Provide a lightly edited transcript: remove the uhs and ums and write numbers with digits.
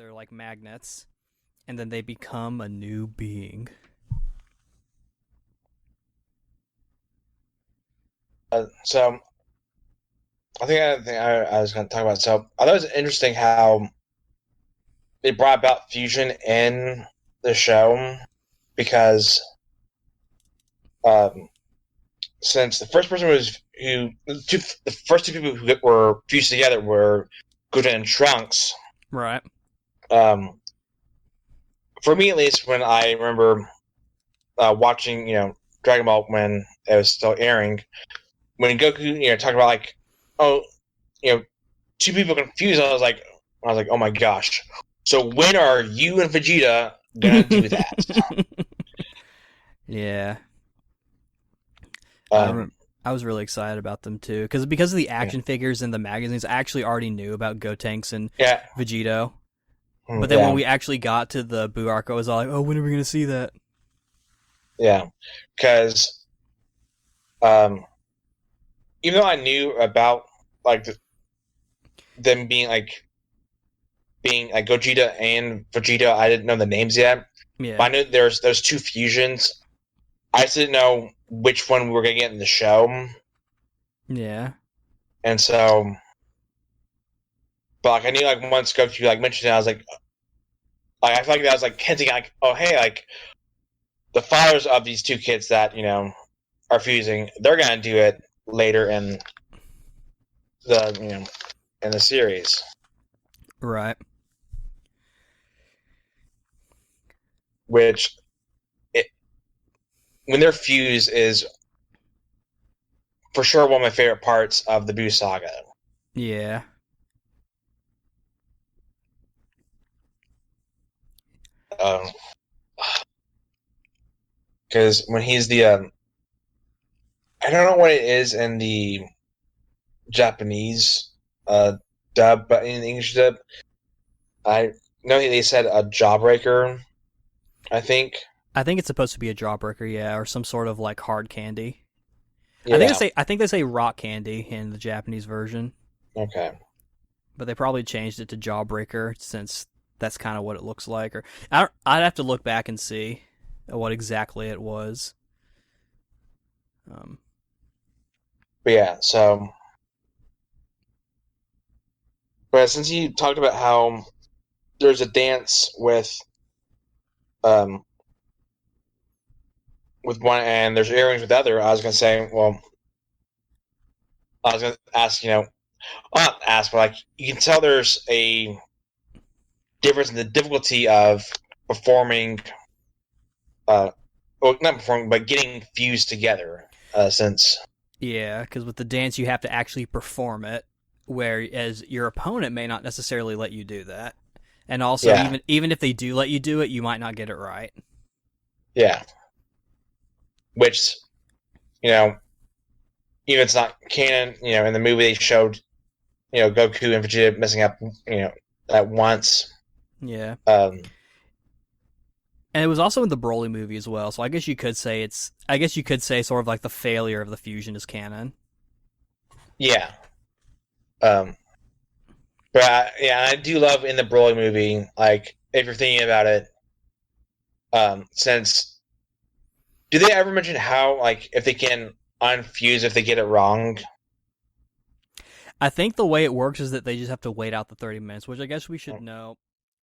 together like magnets, and then they become a new being. So I was going to talk about. So I thought it was interesting how they brought about fusion in the show because um, since the first person was the first two people who were fused together were Gouda and Trunks. Right. Um, for me, at least, when I remember watching, Dragon Ball when it was still airing, when Goku, talked about like, oh, you know, two people confused, I was like, oh my gosh. So when are you and Vegeta gonna do that? Yeah. I Um, rem- I was really excited about them too because of the yeah, action figures in the magazines. I actually already knew about Gotenks and yeah, Vegito, but then when yeah, we actually got to the Buu arc, I was all like, "Oh, when are we gonna see that?" yeah. Because um, even though I knew about like them being like Gogeta and Vegeta, I didn't know the names yet. But Yeah. I knew there's those two fusions. I just didn't know which one we were gonna get in the show, Yeah. and so, but like I knew like once Goku like mentioned it, I was like I feel like that was like hinting like, oh hey, like the fathers of these two kids that are fusing, they're gonna do it later in the in the series, Right. which it, when they're fused is for sure one of my favorite parts of the Buu saga. Yeah. Because when he's the I don't know what it is in the Japanese uh, dub, but in the English dub, I know they said a jawbreaker. I think. I think it's supposed to be a jawbreaker, yeah, or some sort of like hard candy. Yeah. I think they say rock candy in the Japanese version, Okay. but they probably changed it to jawbreaker since that's kind of what it looks like. Or I'd have to look back and see what exactly it was. Um, But yeah. But since you talked about how there's a dance um with one and there's earrings with the other, I was gonna say, well, I was gonna ask, not ask, but like you can tell there's a difference in the difficulty of performing, well, not performing, but getting fused together. Since yeah, because with the dance you have to actually perform it, whereas your opponent may not necessarily let you do that. And also, yeah, even if they do let you do it, you might not get it right. yeah, which you know, even if it's not canon, in the movie they showed, Goku and Vegeta messing up, at once. Yeah, Um, and it was also in the Broly movie as well. So I guess you could say it's. I guess you could say sort of like the failure of the fusion is canon. yeah, um, but yeah, I do love in the Broly movie, like if you're thinking about it, since do they ever mention how like if they can unfuse if they get it wrong? I think the way it works is that they just have to wait out the 30 minutes, which I guess we should know.